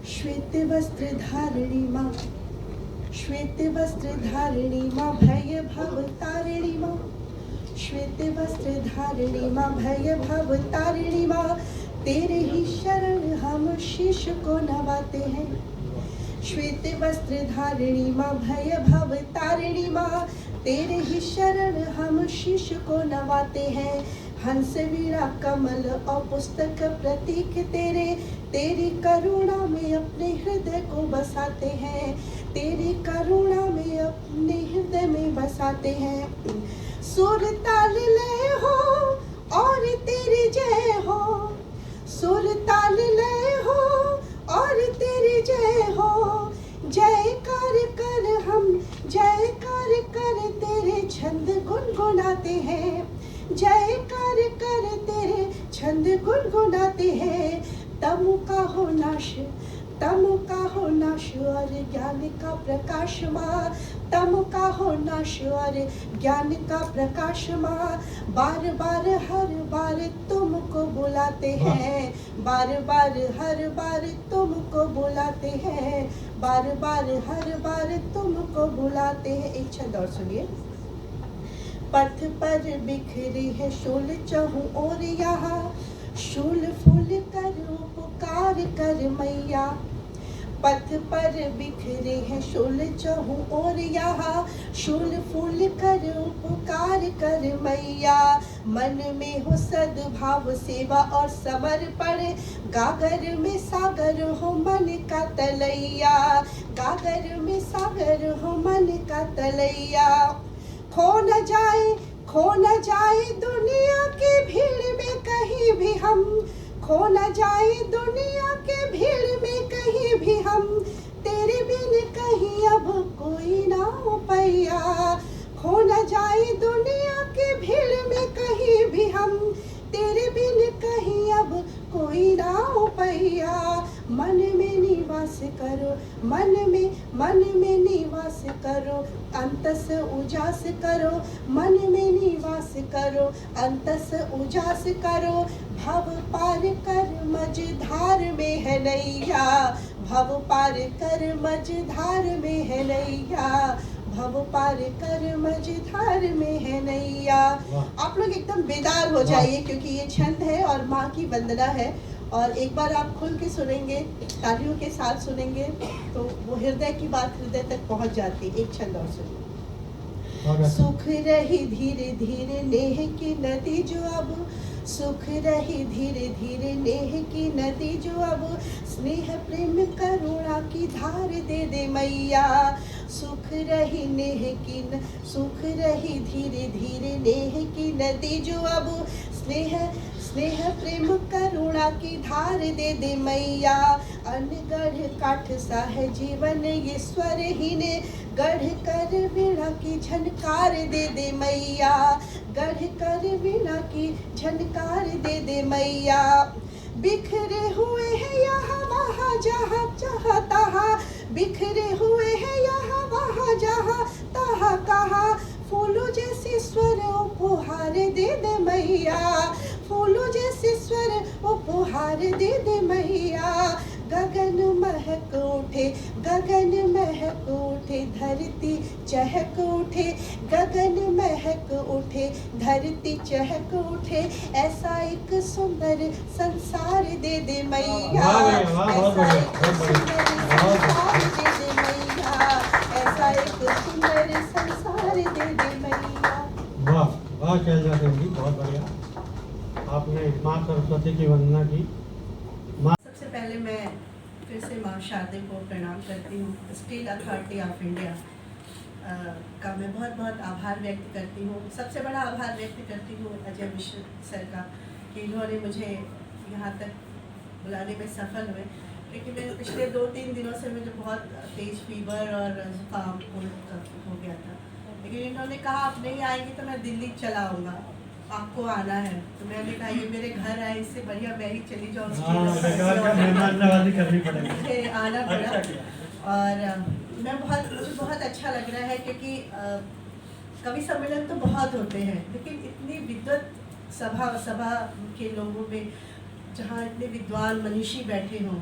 श्वेत वस्त्र धारिणी माँ, श्वेत वस्त्र धारिणी माँ, भय भव तारिणी माँ, श्वेत वस्त्र धारिणी माँ, भय भव तारिणी माँ, तेरे ही शरण हम शीश को नवाते हैं। श्वेत वस्त्र धारिणी माँ, भय भव तारिणी माँ, तेरे ही शरण हम शीश को नवाते हैं। हंस वीणा कमल और पुस्तक प्रतीक तेरे, तेरी करुणा में अपने हृदय को बसाते हैं, तेरी करुणा में अपने हृदय में बसाते हैं। सुर ताल लय हो और तेरी जय हो, सुर ताल लय हो और तेरी जय हो, जयकार कर हम जयकार कर तेरे छंद गुनगुनाते हैं, जयकार कर तेरे छंद गुनगुनाते हैं। तमु का हो नाश, तमु का हो नाश और ज्ञान का प्रकाश माँ, तमु का हो नाश और ज्ञान का प्रकाश माँ। बार बार हर बार तुमको बुलाते हैं, बार बार हर बार तुमको बुलाते हैं, बार बार हर बार तुमको बुलाते हैं। एक छंद और सुनिए। पथ पर बिखरे है शूल चहु और यहाँ, शूल फूल कर उपकार कर मैया। पथ पर बिखरे हैं शूल चहु और यहाँ, शूल फूल कर उपकार कर मैया। मन में हो सद्भाव सेवा और समर्पण, गागर में सागर हो मन का तलैया, गागर में सागर हो मन का तलैया। खो न जाए, खो न जाए दुनिया की भीड़ में कहीं भी हम, खो न जाए दुनिया के भीड़ में कहीं भी हम, तेरे बिन कहीं अब कोई ना हो पैया। खो न जाए दुनिया के भीड़ में कहीं भी हम, तेरे बिन कहीं अब कोई ना हो पैया। मन में निवास करो, मन में निवास करो, अंतस उजास करो, मन में निवास करो, अंतस उजास करो। भव पार कर मझधार में है नैया, भव पार कर मझधार में है नैया, भव पार कर मझधार में है नैया। आप लोग एकदम बेदार हो जाइए क्योंकि ये छंद है और माँ की वंदना है, और एक बार आप खुल के सुनेंगे, तालियों के साथ सुनेंगे तो वो हृदय की बात हृदय तक पहुंच जाती है। एक छंद और सुनिए। सुख रही धीरे धीरे नेह की नदी जो अब, सुख रही धीरे धीरे नेह की नदी जो अब, स्नेह प्रेम करुणा की धार दे दे मैया। सुख रही नेह की सुख रही धीरे धीरे नेह की नदी जो अब, स्नेह प्रेम करुणा की धार दे दे मैया। अनगढ़ काठ सा है जीवन ये स्वरहीन, गढ़ कर वीणा की झनकार दे दे मैया, गढ़ कर वीणा की झनकार दे दे मैया। बिखरे हुए हैं यहाँ वहाँ जहाँ जहाँ तहाँ, बिखरे हुए हैं यहाँ वहाँ जहाँ तहाँ कहाँ, फूलों जैसे स्वर उपहार दे दे मैया, फूलों जैसे स्वर उपहार दे दे मैया। गगन महक उठे, गगन महक उठे, धरती चहक उठे, गगन महक उठे, धरती चहक उठे, ऐसा एक सुंदर संसार दे दे मैया, ऐसा एक सुंदर संसार दे दे मैया, ऐसा एक सुंदर संसार दे दे मैया। वाह वाह, क्या जाते होगी, बहुत बढ़िया। आपने माँ सरस्वती की वंदना की। सबसे पहले मैं फिर से माँ शारदे को प्रणाम करती हूँ। स्टील अथॉरिटी ऑफ इंडिया का मैं बहुत बहुत आभार व्यक्त करती हूँ। सबसे बड़ा आभार व्यक्त करती हूँ अजय मिश्र सर का कि इन्होंने मुझे यहाँ तक बुलाने में सफल हुए, क्योंकि मैं पिछले 2-3 दिनों से मुझे बहुत तेज फीवर और जुकाम हो गया था, लेकिन इन्होंने कहा आप नहीं आएंगे तो मैं दिल्ली चला आऊँगा, आपको आना है। तो मैंने कहा ये मेरे घर आए, इससे बढ़िया मैं ही चली जाऊँ, मुझे आना पड़ा। और मुझे बहुत अच्छा लग रहा है क्योंकि कवि सम्मेलन तो बहुत होते हैं, लेकिन इतनी विद्वत सभा के लोगों में जहाँ इतने विद्वान मनीषी बैठे हों,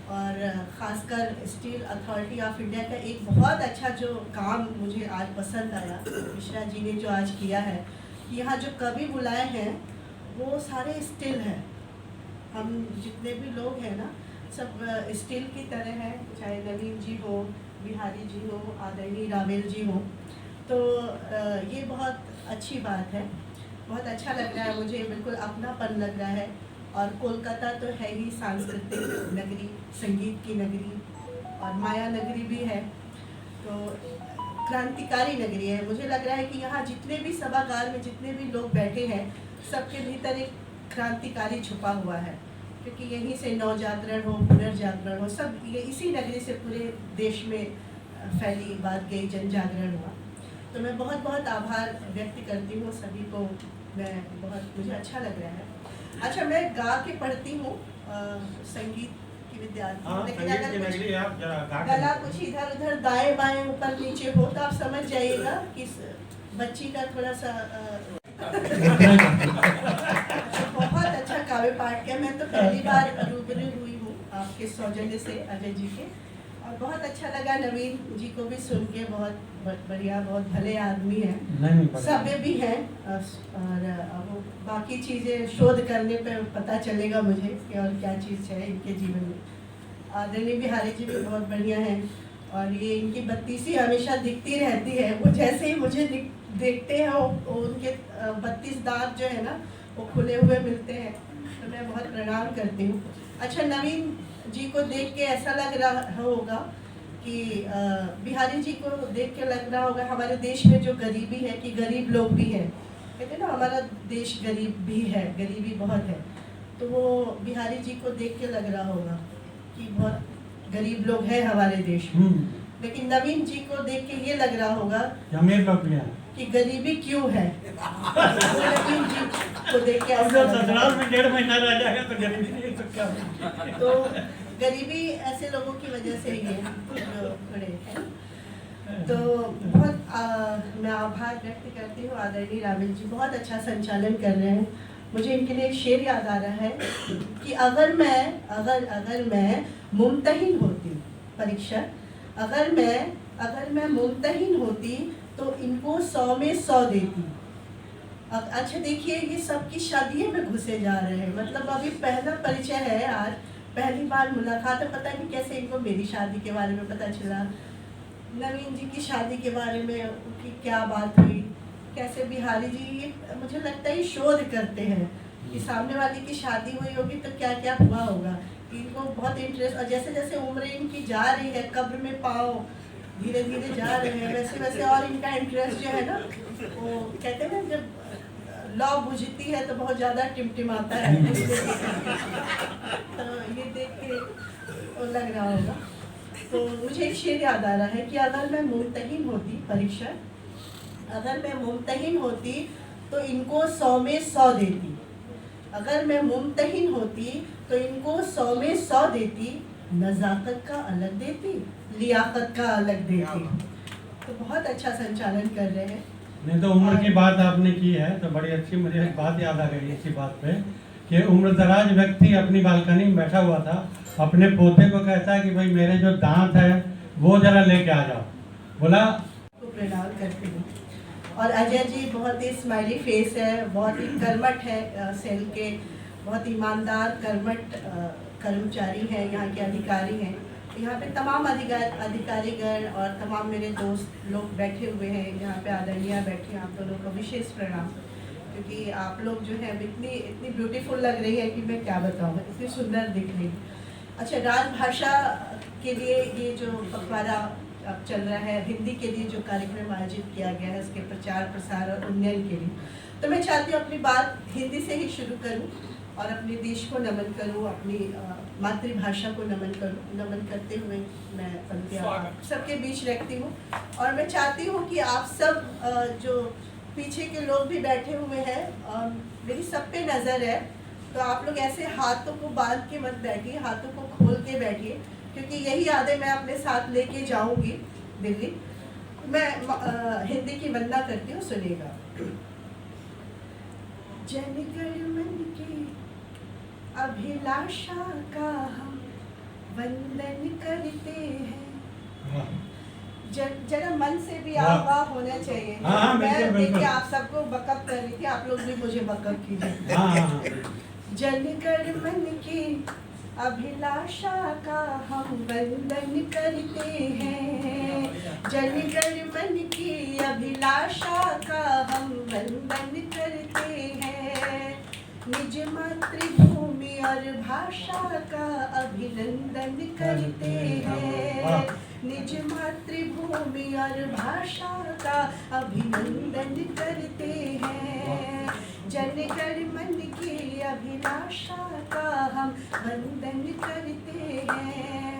और ख़ासकर स्टील अथॉरिटी ऑफ इंडिया का एक बहुत अच्छा जो काम मुझे आज पसंद आया मिश्रा जी ने जो आज किया है कि यहाँ जो कवि बुलाए हैं वो सारे स्टील हैं। हम जितने भी लोग हैं ना सब स्टील की तरह हैं, चाहे नवीन जी हो, बिहारी जी हो, आदरणीय रावेल जी हो। तो ये बहुत अच्छी बात है, बहुत अच्छा लग रहा है मुझे, बिल्कुल अपनापन लग रहा है। और कोलकाता तो है ही सांस्कृतिक नगरी, संगीत की नगरी और माया नगरी भी है, तो क्रांतिकारी नगरी है। मुझे लग रहा है कि यहाँ जितने भी सभागार में जितने भी लोग बैठे हैं सबके भीतर एक क्रांतिकारी छुपा हुआ है, क्योंकि यहीं से नवजागरण हो, पुनर्जागरण हो, सब ये इसी नगरी से पूरे देश में फैली बात गई, जन जागरण हुआ। तो मैं बहुत बहुत आभार व्यक्त करती हूँ सभी को, मुझे अच्छा लग रहा है। अच्छा, मैं गा के पढ़ती हूँ, संगीत की विद्यार्थी हूँ, लेकिन अगर गला कुछ इधर उधर दाएं बाएं ऊपर नीचे हो तो आप समझ जाइएगा कि बच्ची का थोड़ा सा बहुत अच्छा काव्य पाठ किया। मैं तो पहली बार रूबरू हुई हूँ आपके सौजन्य से अजय जी के, और बहुत अच्छा लगा नवीन जी को भी सुन के। बहुत बढ़िया, बहुत भले आदमी हैं, सभ्य भी हैं, और अब बाकी चीज़ें शोध करने पे पता चलेगा मुझे कि और क्या चीज़ है इनके जीवन में। आदरणीय बिहारी जी भी बहुत बढ़िया हैं, और ये इनकी बत्तीसी हमेशा दिखती रहती है। वो जैसे ही मुझे देखते हैं वो उनके 32 दांत जो है ना वो खुले हुए मिलते हैं, तो मैं बहुत प्रणाम करती हूँ। अच्छा, नवीन जी को देख के ऐसा लग रहा होगा कि बिहारी जी को देख के लग रहा होगा हमारे देश में जो गरीबी है कि गरीब लोग भी हैं, कहते हैं ना हमारा देश गरीब भी है, गरीबी बहुत है, तो वो बिहारी जी को देख के लग रहा होगा कि बहुत गरीब लोग हैं हमारे देश में। लेकिन नवीन जी को देख के ये लग रहा होगा कि गरीबी क्यों है। नवीन जी को देख के ससुराल में 1.5 महीना रह जाएगा तो गरीबी नहीं तो क्या। तो गरीबी ऐसे लोगों की वजह से ही है जो खड़े हैं। तो बहुत मैं आभार व्यक्त करती हूँ आदरणीय रावेल जी, बहुत अच्छा संचालन कर रहे हैं। मुझे इनके लिए एक शेर याद आ रहा है कि अगर मैं मुमतहिन होती परीक्षा, अगर मैं मुमतहिन होती तो इनको 100 में 100 देती। अब अच्छा देखिए, ये सबकी शादियों में घुसे जा रहे हैं, मतलब अभी पहला परिचय है, आज पहली बार मुलाकात है, पता नहीं कैसे इनको मेरी शादी के बारे में पता चला, नवीन जी की शादी के बारे में उनकी क्या बात हुई, कैसे बिहारी जी, ये मुझे लगता है शोध करते हैं कि सामने वाले की शादी हुई होगी तो क्या क्या हुआ होगा। इनको बहुत इंटरेस्ट, और जैसे जैसे उम्र इनकी जा रही है, कब्र में पाँव धीरे धीरे जा रहे हैं, वैसे वैसे और इनका इंटरेस्ट जो है ना, वो कहते हैं ना जब लौ बुझती है तो बहुत ज़्यादा टिमटिमाता है। तो ये देख के तो लग रहा होगा। तो मुझे एक शेर याद आ रहा है कि अगर मैं मुमतहिन होती परीक्षा, अगर मैं मुमतहिन होती तो इनको 100 में 100 देती। अगर मैं मुमतहिन होती तो इनको 100 में 100 देती, नज़ाकत का अलग देती, लियाकत का अलग देती। तो बहुत अच्छा संचालन कर रहे हैं। नहीं तो उम्र की बात आपने की है तो बड़ी अच्छी, मुझे एक बात याद आ गई इसी बात पे कि उम्रदराज व्यक्ति अपनी बालकनी में बैठा हुआ था, अपने पोते को कहता है कि भाई मेरे जो दांत है वो जरा लेके आ जाओ, बोला तो प्रणाम करती हूँ। और अजय जी बहुत ही स्माइली फेस है, बहुत ही कर्मठ है, सेल के बहुत ईमानदार कर्मठ कर्मचारी हैं, यहाँ के अधिकारी हैं। यहाँ पे तमाम अधिकारीगण और तमाम मेरे दोस्त लोग बैठे हुए हैं, यहाँ पे आदरणीय बैठे हैं, आप दोनों को विशेष प्रणाम, क्योंकि आप लोग जो है इतनी ब्यूटीफुल लग रही है कि मैं क्या बताऊँ, इतनी सुंदर दिख रही। अच्छा, राजभाषा के लिए ये जो पखवाड़ा अब चल रहा है, हिंदी के लिए जो कार्यक्रम आयोजित किया गया है उसके प्रचार प्रसार और उन्नयन के लिए, तो मैं चाहती हूँ अपनी बात हिंदी से ही शुरू करूँ और अपने देश को नमन करूँ, अपनी मातृभाषा को नमन करूँ। नमन करते हुए मैं पंक्तियाँ सबके बीच रखती हूँ। और मैं चाहती हूँ कि आप सब जो पीछे के लोग भी बैठे हुए हैं, मेरी सब पे नज़र है, तो आप लोग ऐसे हाथों को बांध के मत बैठिए, हाथों को खोल के बैठिए, क्योंकि यही यादें मैं अपने साथ लेके जाऊंगी दिल्ली। मैं हिंदी की वंदना करती हूँ, सुनिएगा। जनगण मन की अभिलाषा का हम वंदन करते हैं। वाह। जरा मन से भी वाह। आप वाह होना चाहिए। हाँ, हाँ, मैं बिल्कुल, बिल्कुल। देखिए आप सबको बकअप कर रही थी, आप लोग भी मुझे बकअप कीजिए। हाँ हाँ हाँ। जनगण मन की अभिलाषा का हम वंदन करते हैं। जनगण मन की अभिलाषा का हम वंदन करते हैं। निज मातृभूमि और भाषा का अभिनंदन करते हैं। निज मातृभूमि और भाषा का अभिनंदन करते हैं। जनगण मन की अभिलाषा का हम वंदन करते हैं।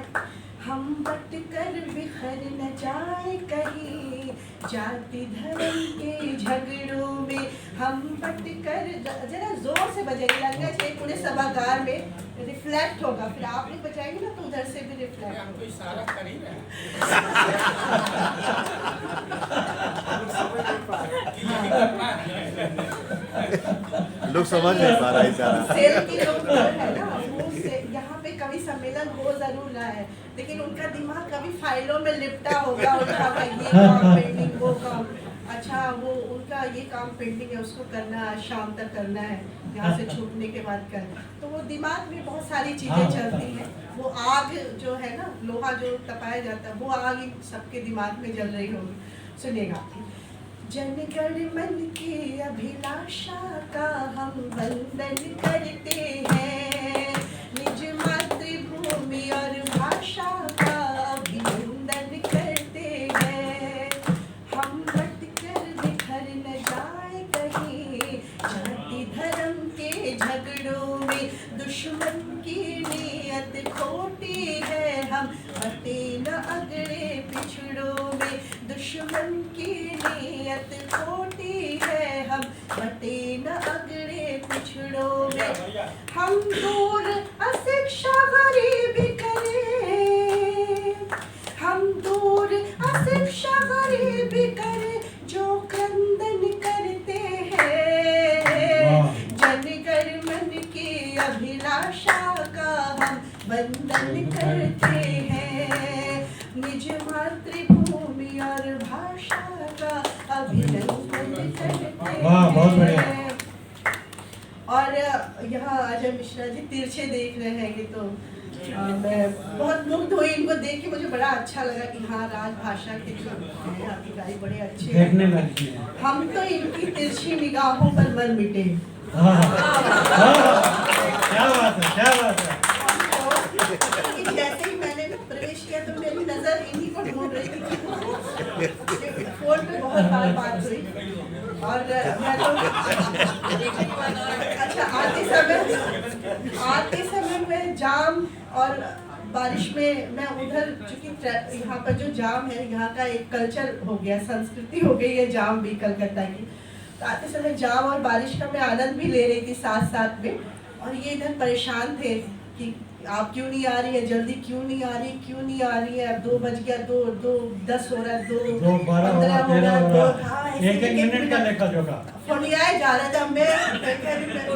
हम बट कर बिखर न जाए कहीं जाति धर्म के झगड़ों में। हम बट कर, जरा जोर से बजाइए, लगना चाहिए पूरे सभागार में रिफ्लेक्ट होगा। फिर आप लोग बजाएंगे ना तो उधर से भी रिफ्लेक्ट होगा। इशारा कर ही रहे लोग समझ नहीं पा रहा इशारा। सेल की लोग है ना, वो यहाँ पे कवि सम्मेलन हो जरूर रहा है, लेकिन उनका दिमाग कभी फाइलों में लिपटा होगा। उनका ये काम पेंडिंग, वो काम, अच्छा वो उनका ये काम पेंडिंग है, उसको करना है, शाम तक करना है, यहाँ से छूटने के बाद कर। तो वो दिमाग में बहुत सारी चीजें चलती हैं। वो आग जो है ना, लोहा जो तपाया जाता है, वो आग सबके दिमाग में जल रही होगी। सुनिएगा। जनगण मन की अभिलाषा का हम वंदन करते हैं। निज मातृभूमि और भाषा का अभिनंदन करते हैं। हम बट कर बिखर न जाए कहीं जाति धर्म के झगड़ों में। दुश्मन की नीयत खोटी है, हम बटे न अगड़े पिछड़ों में। दुश्मन की नीयत खोटी है, हम बटे न अगड़े पिछड़ों में। हम दूर अशिक्षा गरीबी करें, हम दूर अशिक्षा गरीबी करें जो क्रंदन करते हैं। जनगण मन की अभिलाषा का हम वंदन करते हैं। निज मातृभूमि और भाषा का अभिनंदन करते हैं। वाह, बहुत बढ़िया। और यहाँ अजय मिश्रा जी तिरछे देख रहे हैं, ये तो मैं बहुत मुग्ध हुई इनको देख के। मुझे बड़ा अच्छा लगा कि हाँ, राजभाषा के जो हैं अधिकारी बड़े अच्छे हैं। देखने लगती है। हम तो इनकी तिरछी निगाहों पर मर मिटे। हाँ, क्या बात है, क्या बात है। कि जैसे ही मैंने प्रवेश किया तो मेरी नजर इन्हीं को ढूंढ रही थी। फोन पे बहुत बार बात हुई और मैं तो अच्छा आते समय में जाम और बारिश में मैं उधर, चूंकि यहाँ पर जो जाम है, यहाँ का एक कल्चर हो गया, संस्कृति हो गई है जाम भी कलकत्ता की। तो आते समय जाम और बारिश का मैं आनंद भी ले रही थी साथ साथ में। और ये इधर परेशान थे कि आप क्यों नहीं आ रही है, जल्दी क्यों नहीं आ रही, क्यों नहीं आ रही है। 2 बज गया, 2:10 हो रहा है, 2:15 हो रहा है। एक मिनट का लेखा जोखा फोड़ियाए जा रहा था। मैं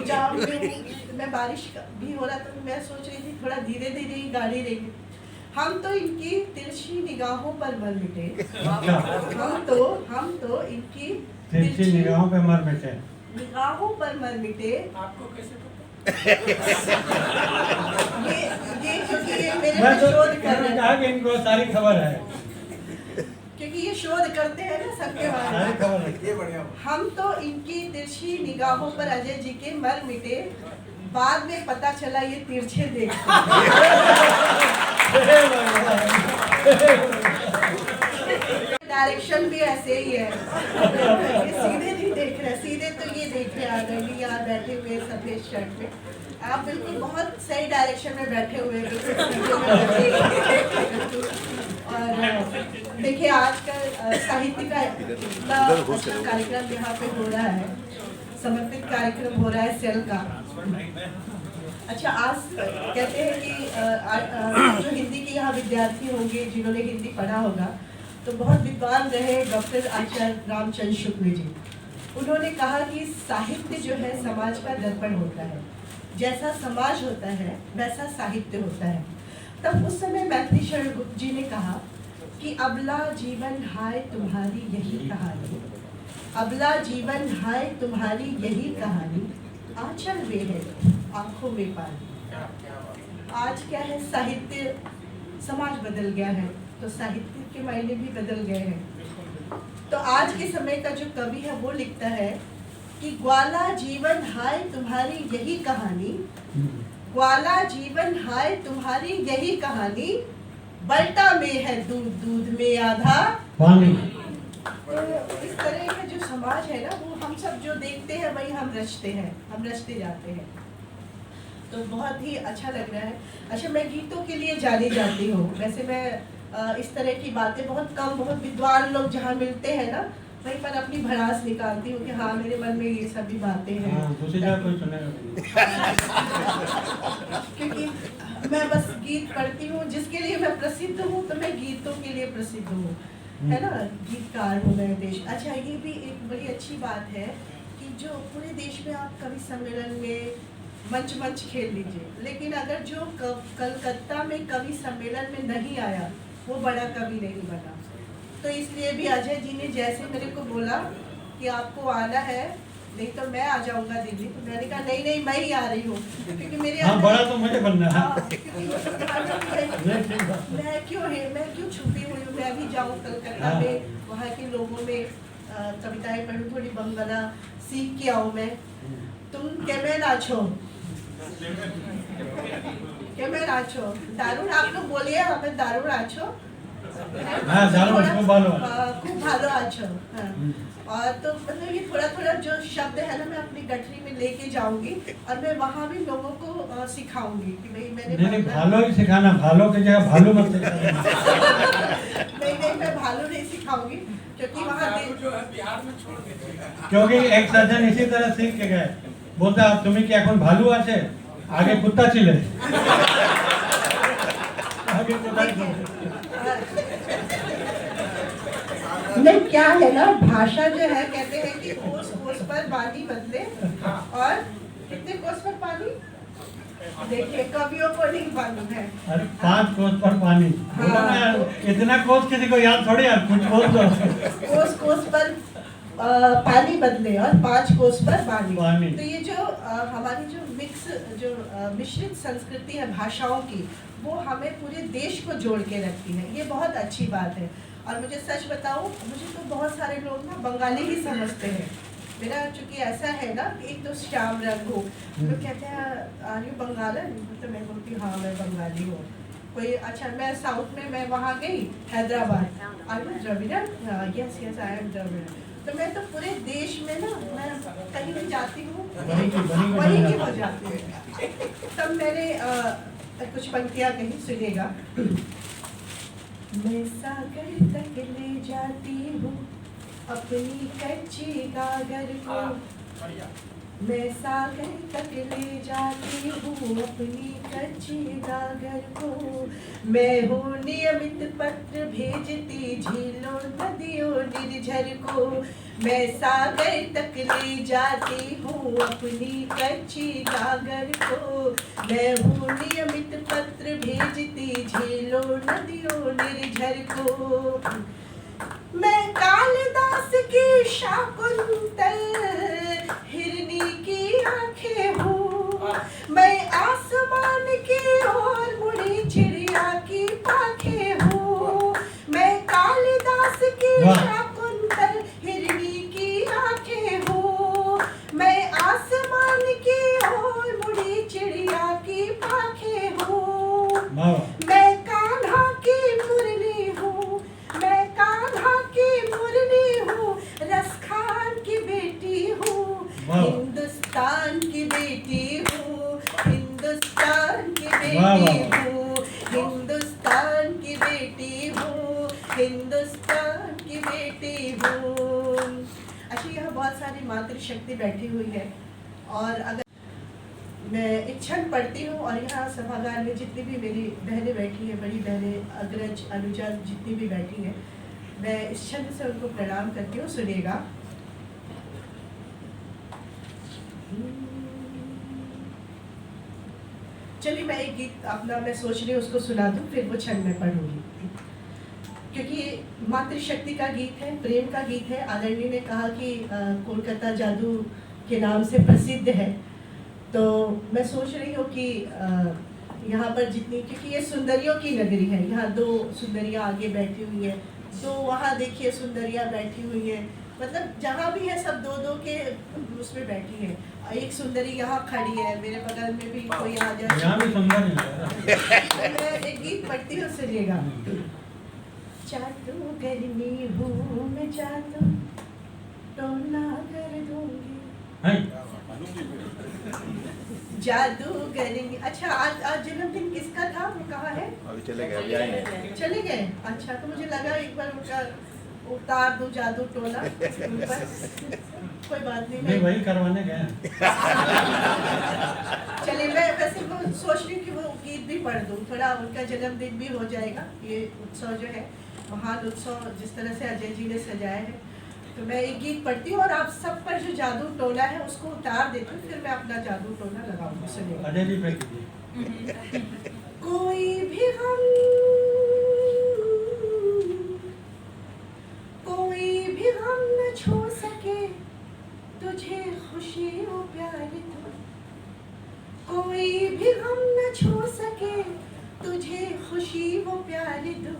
जाम में बारिश भी हो रहा था, तो मैं सोच रही थी थोड़ा धीरे धीरे ही गाड़ी रहेगी। हम तो इनकी तिरछी निगाहों पर मर मिटे। हम तो इनकी तिरछी निगाहों पे मर मिटे। निगाहों पर मर मिटे। आपको कैसे ये क्योंकि ये मेरे मैं पे तो शोध कर मैंने रहे कहा हैं, कि इनको सारी खबर है, क्योंकि ये शोध करते हैं ना सबके बारे सारी में। खबर है। ये बढ़िया हम तो इनकी तिरछी निगाहों पर अजय जी के मर मिटे। बाद में पता चला ये तिरछे देखते डायरेक्शन भी ऐसे ही है। ये सीधे नहीं देख रहे, सीधे तो ये देख रहे आ गए यहाँ बैठे हुए सफेद शर्ट में। आप बिल्कुल बहुत सही डायरेक्शन में बैठे हुए और देखिए आजकल साहित्य का इतना अच्छा कार्यक्रम यहाँ पे हो रहा है, समर्पित कार्यक्रम हो रहा है सेल का। अच्छा, आज कहते हैं कि जो हिंदी के यहाँ विद्यार्थी होंगे जिन्होंने हिंदी पढ़ा होगा तो बहुत विद्वान रहे डॉक्टर आचार्य रामचंद्र शुक्ल जी। उन्होंने कहा कि साहित्य जो है समाज का दर्पण होता है, जैसा समाज होता है वैसा साहित्य होता है। तब उस समय मैथिली शरण गुप्त जी ने कहा कि अबला जीवन हाय तुम्हारी यही कहानी, अबला जीवन हाय तुम्हारी यही कहानी, आंचल में है आंखों में पानी। आज क्या है, साहित्य, समाज बदल गया है तो साहित्य के मायने भी बदल गए हैं। तो आज के समय का जो कवि है वो लिखता है कि ग्वाला जीवन हाय तुम्हारी यही कहानी, ग्वाला जीवन हाय तुम्हारी यही कहानी, बल्टा में है दूध, दूध में आधा पानी। तो इस तरह का जो समाज है ना, वो हम सब जो देखते हैं वही हम रचते हैं, हम रचते जाते हैं। तो बहुत ही अच्छा लग रहा है। अच्छा, मैं गीतों के लिए जानी जाती हूँ। वैसे मैं इस तरह की बातें बहुत कम, बहुत विद्वान लोग जहाँ मिलते हैं ना, वहीं पर अपनी भड़ास निकालती हूँ कि हाँ, मेरे मन में ये सभी बातें हैं। हाँ, दूसरी जगह कोई सुनेगा। क्योंकि मैं बस गीत पढ़ती हूँ, जिसके लिए मैं प्रसिद्ध हूँ, तो मैं गीतों के लिए प्रसिद्ध हूँ, है ना, गीतकार हूँ मैं देश। अच्छा, ये भी एक बड़ी अच्छी बात है कि जो पूरे देश में आप कवि सम्मेलन में मंच खेल लीजिए, लेकिन अगर जो कलकत्ता में कवि सम्मेलन में नहीं आया वो बड़ा कवि नहीं बना। तो इसलिए भी अजय जी ने जैसे मेरे को बोला कि आपको आना है, नहीं तो मैं आ जाऊंगा दिल्ली, तो मैंने कहा नहीं नहीं, मैं ही आ रही हूँ, क्योंकि मेरे हाँ, बड़ा तो मुझे बनना है। मैं क्यों छुपी हुई हूँ, मैं भी जाऊँ कलकत्ता में, वहाँ के लोगों में कविताएं पढ़ूँ, थोड़ी बंगला सीख के आऊँ मैं। तुम केमेन आछो, केमेन आछो, दारुण, आप लोग बोलिए हमें दारुण आछो। हाँ, दारुण, खूब भालो आछो। और तो मतलब ये थोड़ा थोड़ा जो शब्द है ना, मैं अपनी गठरी में लेके जाऊंगी और मैं वहाँ भी लोगों को सिखाऊंगी कि भाई मैंने नहीं, भालो ही सिखाना, भालो की जगह भालू मत सिखाना। नहीं, मैं भालू नहीं सिखाऊंगी, क्योंकि वहाँ जो है बिहार में छोड़ देते हैं। क्योंकि एक सज्जन इसी तरह सीख के गए, बोलता तुम्हें क्या এখন भालू আছে, आगे कुत्ता चिले। आगे कुत्ता नहीं, क्या है ना, भाषा जो है, कहते हैं कि कोस कोस पर पानी बदले, और कितने कोस पर पानी, देखिए कवियों को नहीं मालूम है। अरे 5 कोस पर पानी। हाँ। इतना कोस किसी को याद थोड़ी यार, कुछ बोल दो। कोस कोस पर पानी बदले और 5 कोस पर पानी। तो ये जो हमारी जो मिश्रित संस्कृति है भाषाओं की, वो हमें पूरे देश को जोड़ के रखती है। ये बहुत अच्छी बात है। और मुझे सच बताऊं, मुझे तो बहुत सारे लोग ना बंगाली ही समझते हैं। मेरा चूंकि ऐसा है ना कि एक तो श्याम रंग हो, तो कहते हैं आर यू बंगालन, तो मैं बोलती हाँ मैं बंगाली हूँ। कोई अच्छा, मैं साउथ में मैं वहाँ गई Hyderabad, are you Dravidian, yes yes I am Dravidian. तो मैं तो पूरे देश में ना, मैं कहीं भी जाती हूँ वहीं की हो जाती है। तब मैंने कुछ पंक्तियाँ कहीं, सुनिएगा। मैं सागर तक ले जाती हूँ अपनी कच्ची गागर को, मैं सागर तक ले जाती हूँ अपनी कच्ची गागर को, मैं हूँ नियमित पत्र भेजती झीलों नदियों निर्झर को, मैं सागर तक ले जाती हूँ अपनी कच्ची गागर को, मैं हूँ नियमित पत्र भेजती झीलों नदियों निर्झर को, मैं कालिदास की शाकुंतल हिरनी की आंखें हूँ, मैं आसमान की ओर मुड़ी चिड़िया की पाखें हूँ, मैं कालिदास की शाकुंतल हिरनी की आंखें हूँ, मैं आसमान की ओर मुड़ी चिड़िया की पाखें हूँ, मैं कान्हा की मुरली हूँ, मैं कान्हा की मुरली हूँ, रसखान की बेटी हूँ, हिंदुस्तान की बेटी हूँ, हिंदुस्तान की बेटी हूँ, हिंदुस्तान की बेटी हूँ, हिंदुस्तान की बेटी हूँ। अच्छा, यहाँ बहुत सारी मातृशक्ति बैठी हुई है। और अगर मैं एक क्षण पढ़ती हूँ, और यहाँ सभागार में जितनी भी मेरी बहनें बैठी हैं, बड़ी बहनें, अग्रज, अनुजा, जितनी भी बैठी हैं, मैं इस क्षण से उनको प्रणाम करती हूँ। सुनिएगा। चलिए मैं एक गीत अपना मैं सोच रही हूँ उसको सुना दूँ, फिर वो क्षण में पढ़ूंगी, क्योंकि ये मातृशक्ति का गीत है, प्रेम का गीत है। आदरणीय ने कहा कि कोलकाता जादू के नाम से प्रसिद्ध है, तो मैं सोच रही हूँ कि यहाँ पर जितनी, क्योंकि ये सुंदरियों की नगरी है, यहाँ 2 सुंदरियाँ आगे बैठी हुई हैं, 2 वहाँ देखिए सुंदरियाँ बैठी हुई हैं, मतलब जहाँ भी है सब 2-2 के उसमें बैठी है। एक सुंदरी यहाँ खड़ी है, मेरे बगल में भी कोई आ जाए। यहाँ भी सुंदर है। मैं एक गीत पढ़ती हूँ, सुनिएगा। जादूगर में हूँ मैं, जादू टोना कर दूंगी। जादूगर में, अच्छा आज जन्मदिन किसका था, वो कहाँ है? अभी चले गए, अभी आएंगे। चले गए, अच्छा। तो मुझे लगा एक बार उनका उतार दूं जादू टोना ऊपर, कोई बात नहीं, नहीं वही करवाने गए। चलिए मैं वैसे वो सोच रही हूँ कि वो गीत भी पढ़ दूँ, थोड़ा उनका जन्मदिन भी हो जाएगा। ये उत्सव जो है, महान उत्सव जिस तरह से अजय जी ने सजाया है, तो मैं एक गीत पढ़ती हूँ और आप सब पर जो जादू टोना है उसको उतार देती हूँ, फिर मैं अपना जादू टोना लगाऊंगी। सुनिए। अजय जी पे कीजिए। कोई भी गम, कोई भी गम न छू सके तुझे खुशी और प्यार दूं, कोई भी गम न छू सके तुझे खुशी वो प्यार दूं,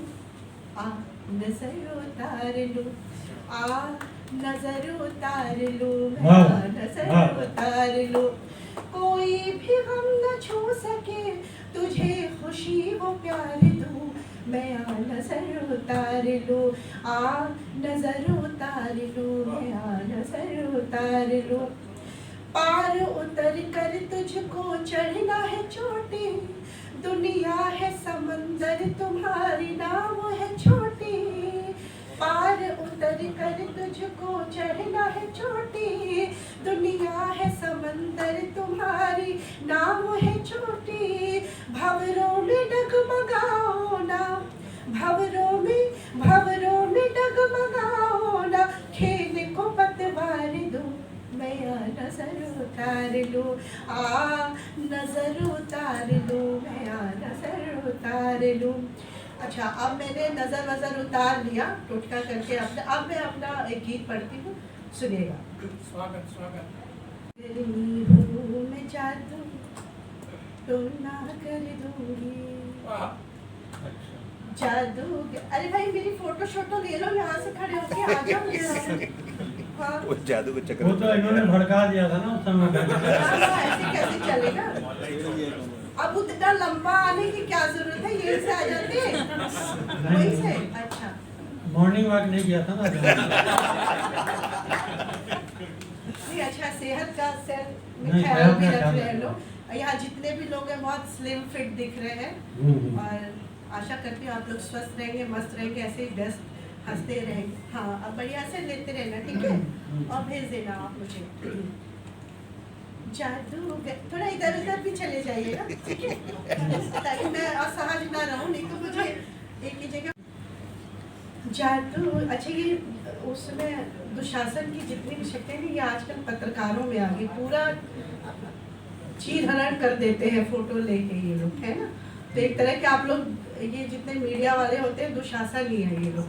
आ नजर उतार लूं, आ नजर उतार लूं, मैं आ नजर उतार लूं, कोई भी गम न छू सके तुझे खुशी वो प्यार दूं, मैं आ नजर उतार लूं, आ नजर उतार लूं, मैं आ नजर उतार लूं, पार उतर कर तुझको चढ़ना है चोटी, दुनिया है समंदर तुम्हारी नाव है छोटी, पार उतर कर तुझको चढ़ना है चोटी, दुनिया है समंदर तुम्हारी नाव है छोटी, भंवरों में डगमगाओ ना, भंवरों में डगमगाओ ना, खेल को पतवार दूं, मैं आ नजर उतार लूं, आ नजर उतार लूं, मैं आ नजर उतार लूं। अच्छा, अब मैंने नजर वजर उतार लिया टोटका करके अपना, अब मैं अपना एक गीत पढ़ती हूँ, सुनिएगा। स्वागत स्वागत। गर्मी हूँ मैं, जादू टोना कर दूंगी, वाह, जादू। अरे भाई मेरी फोटो शोटो ले लो, यहाँ से खड़े होके आ जाओ मेरे। हाँ वो जादू के चक्कर वो तो इन्होंने भड़का दिया था ना उस समय। ऐसे कैसे चलेगा, अब उतना लंबा आने की क्या जरूरत है, यहीं से आ जाते हैं वहीं से। अच्छा, मॉर्निंग वॉक नहीं किया था ना। नहीं अच्छा, सेहत का नहीं, ख्याल सेहत भी का रख ख्याल रहे हैं रखना। लोग। यहाँ जितने भी लोग हैं बहुत स्लिम फिट दिख रहे हैं, और आशा करती हूँ आप लोग स्वस्थ रहेंगे, मस्त रहेंगे, ऐसे ही व्यस्त हंसते रहेंगे। हाँ, अब बढ़िया से लेते रहना, ठीक है, और भेज देना आप मुझे। जादू थोड़ा इधर उधर भी चले जाइएगा, ठीक है, ताकि मैं असहज ना रहूं, नहीं तो मुझे एक ही जगह। जादू, अच्छा ये उसमें दुशासन की जितनी भी शक्तियाँ हैं, ये आजकल पत्रकारों में आ गई, पूरा चीर हरण कर देते हैं फोटो लेके ये लोग, है ना। तो एक तरह के आप लोग ये जितने मीडिया वाले होते हैं दुशासन ही है ये लोग,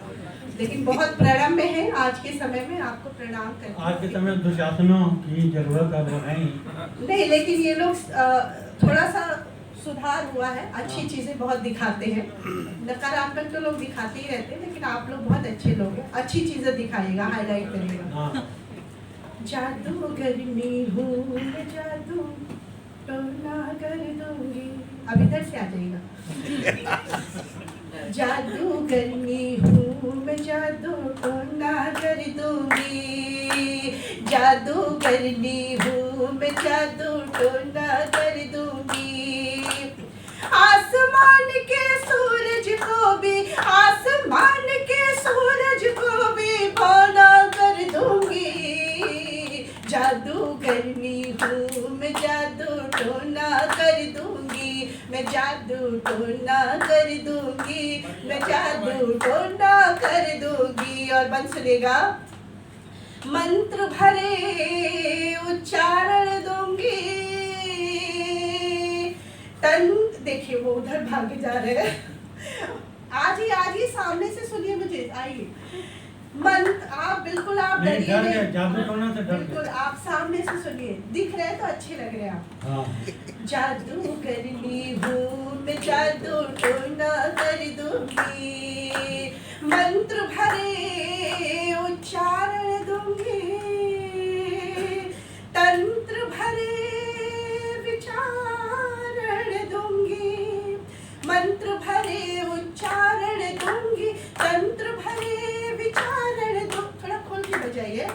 लेकिन बहुत प्रणम्य है आज के समय में, आपको प्रणाम करते हैं। आज के समय दुशासनों की जरूरत अब है ही नहीं, लेकिन ये लोग थोड़ा सा सुधार हुआ है, अच्छी चीजें बहुत दिखाते हैं, नकारात्मक तो लोग दिखाते ही रहते हैं, लेकिन आप लोग बहुत अच्छे लोग हैं, अच्छी चीजें दिखाइएगा, हाईलाइट करिएगा। जादूगर में हूँ मैं, जादू टोना कर दूंगी, अब इधर से आ जाइएगा। जादूगर में हूँ मैं, जादू टोना कर दूंगी, जादूगर में हूँ मैं, जादू टोना कर दूंगी, आसमान के सूरज को भी, आसमान के सूरज को भी भाना कर दूंगी, जादूगर में हूँ मैं, जादू टोना कर दूंगी, मैं जादू टोना कर दूंगी, मैं जादू टोना कर दूंगी। और बंद सुनेगा, मंत्र भरे उच्चारण दूंगी, तन देखिए वो उधर भागे जा रहे हैं। आज ही सामने से सुनिए मुझे, आइए। मन आप बिल्कुल आप नहीं, डरिए डर नहीं। गए, जादू टोना से डर बिल्कुल गए। आप सामने से सुनिए, दिख रहे हैं तो अच्छे लग रहे हैं आप। हाँ जादू करनी हूँ मैं, जादू टोना कर दूंगी, मंत्र भरे उच्चारण दूंगी, तंत्र भरे विचारण दूंगी, मंत्र भरे उच्चारण दूंगी, तंत्र भरे विचारण दूंगी। थोड़ा खोल के बजाइए।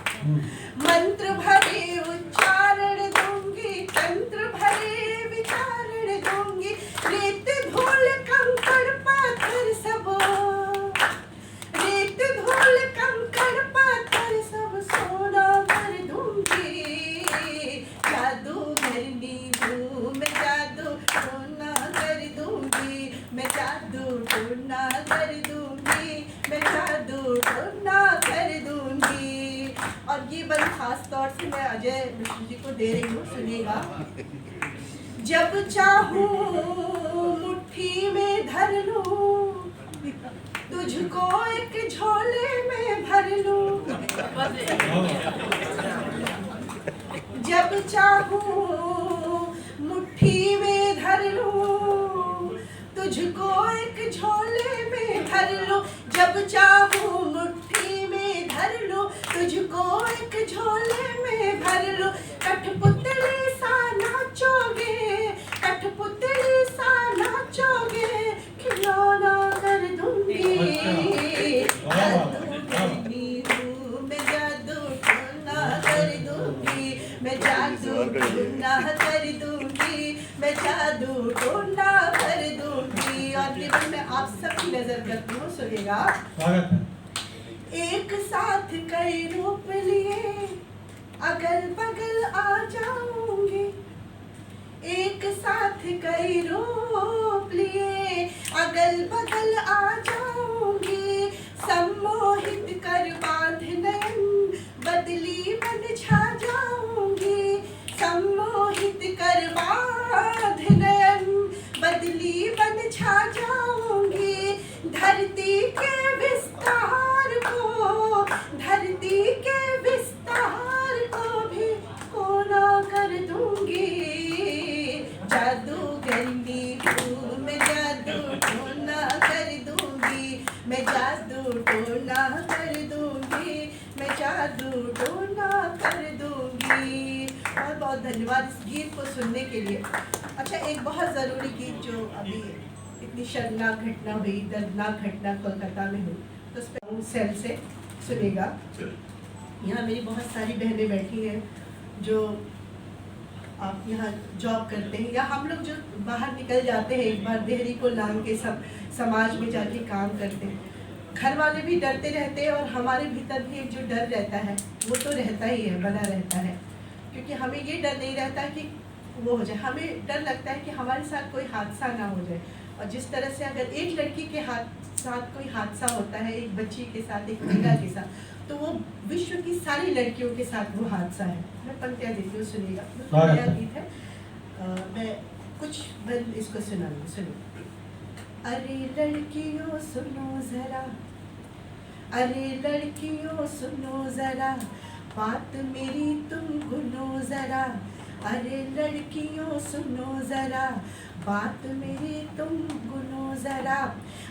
मंत्र भरे उच्चारण दूंगी, तंत्र भरे विचारण दूंगी, रेत धूल कंकड़ पत्थर सब, रेत धूल कंकड़ पत्थर सब सोना कर दूंगी, जादू करनी हूँ मैं, जादू टोना कर दूंगी, मैं जादू टोना कर दूंगी, मैं जादू टोना कर दूंगी। और ये बल खास तौर से मैं अजय मिश्र जी को दे रही हूँ, सुनिएगा। जब चाहूं मुट्ठी में धर लूं, तुझको एक झोले में भर लूं, जब चाहूं मुट्ठी में धर लूं, तुझको एक झोले में धर लूं, जब चाहूं मुट्ठी में धर लूं, तुझको एक झोले में भर लूं, कठपुतली सा नाचोगे, कठपुतली सा नाचोगे, खिलौना कर दूंगी, जादू करनी हूँ मैं, जादू टोना कर दूंगी, मैं जादू टोना कर दूंगी, मैं जादू टोना कर दूंगी। और केवल मैं आप सबकी नजर करती हूँ, सुनिएगा। स्वागत है। एक साथ कई रूप लिए अगल बगल आ जाऊंगी, एक साथ कई रूप लिए अगल बगल आ जाऊंगी, सम्मोहित कर बांध नयन बदली बन छा जाऊंगी, सम्मोहित कर बांध नयन बदली बन छा जाऊंगी, धरती के विस्तार को, धरती के विस्तार को भी कोना कर दूंगी, जादू करनी हूँ मैं, जादू टोना कर दूंगी, मैं जादू टोना कर दूंगी, मैं जादू टोना कर दूंगी। बहुत बहुत धन्यवाद इस गीत को सुनने के लिए। अच्छा, एक बहुत ज़रूरी गीत जो अभी इतनी शर्मनाक घटना हुई, दर्दनाक घटना कोलकाता में हुई, तो उस पर सेल से सुनेगा। यहाँ मेरी बहुत सारी बहनें बैठी हैं जो आप यहाँ जॉब करते हैं, या हम लोग जो बाहर निकल जाते हैं एक बार देहरी को लांग के, सब समाज में जाके काम करते हैं, घर वाले भी डरते रहते हैं और हमारे भीतर भी एक जो डर रहता है वो तो रहता ही है, बना रहता है, क्योंकि हमें ये डर नहीं रहता कि वो हो जाए, हमें डर लगता है कि हमारे साथ कोई हादसा ना हो जाए। और जिस तरह से अगर एक लड़की के साथ कोई हादसा होता है, एक बच्ची के साथ, एक महिला के साथ, तो वो विश्व की सारी लड़कियों के साथ वो हादसा है। मैं पंक्तियाँ देती हूँ, सुनिएगा। नया गीत है, मैं कुछ बंद इसको सुनाऊंगी, सुनिए। अरे लड़कियों सुनो जरा, अरे लड़कियों सुनो जरा, बात मेरी तुम गुनो जरा, अरे लड़कियों सुनो जरा, बात मेरी तुम गुनो जरा,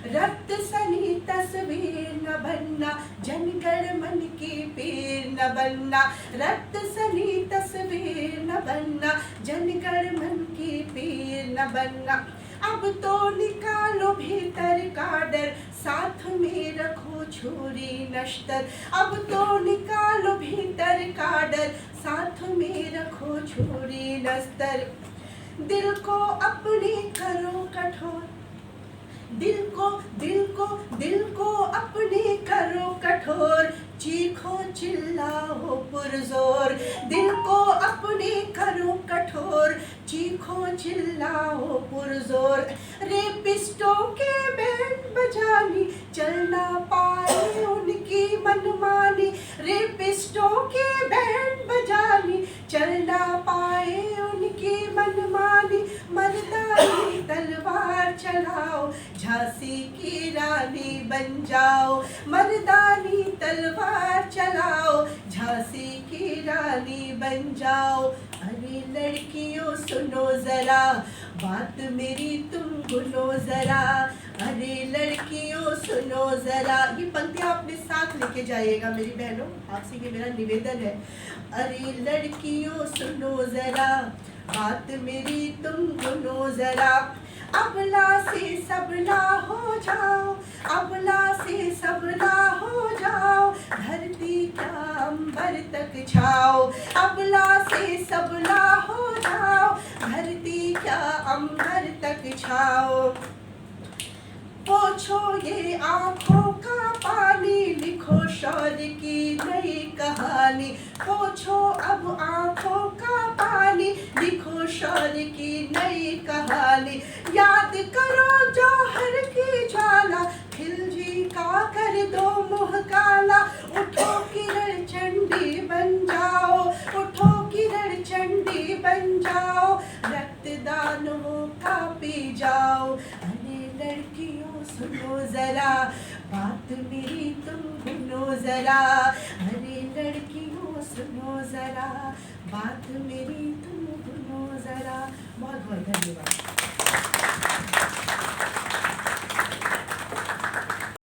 रक्त सनी तस्वीर न बनना, जनगण मन की पीर न बनना, रक्त सनी तस्वीर न बनना, जनगण मन की पीर न बनना, अब तो निकालो भीतर का डर, साथ में रखो छुरी नश्तर, अब तो निकालो भीतर का डर, साथ में रखो छुरी नश्तर, दिल को अपने करो कठोर, दिल को अपने करो कठोर, चीखो चिल्लाओ पुरजोर, दिल को अपने करो कठोर, चीखो चिल्लाओ पुरजोर, रेपिस्टों के बैंड बजानी चल ना पाए उनकी मनमानी, रेपिस्टों के बैंड बजानी चल ना पाए उनकी मनमानी, मर्दानी झांसी की रानी बन जाओ, मर्दानी तलवार चलाओ, झांसी की रानी बन जाओ। अरे लड़कियों सुनो जरा, बात मेरी तुम सुनो जरा, अरे लड़कियों सुनो जरा। ये पंक्तियां अपने साथ लेके जाइएगा मेरी बहनों, आपसे ये मेरा निवेदन है। अरे लड़कियों सुनो जरा, बात मेरी तुम सुनो जरा। अबला से सबला हो जाओ, अबला से सबला हो जाओ, धरती क्या अंबर तक छाओ। अबला से सबला हो जाओ, धरती क्या अंबर तक छाओ। पोछो ये आंखों का पानी, लिखो शौर्य की नई कहानी। पोछो अब आंखों का पानी, लिखो शौर्य की नई कहानी। याद करो जौहर की ज्वाला, खिलजी का कर दो मुँह काला। उठो किरण चंडी बन जाओ, उठो किरण चंडी बन जाओ, रक्तदानों का पी जाओ। अरे लड़कियों सुनो जरा, बात मेरी तुम सुनो जरा, अरे लड़कियों सुनो जरा, बात मेरी तुम सुनो जरा। बहुत बहुत धन्यवाद।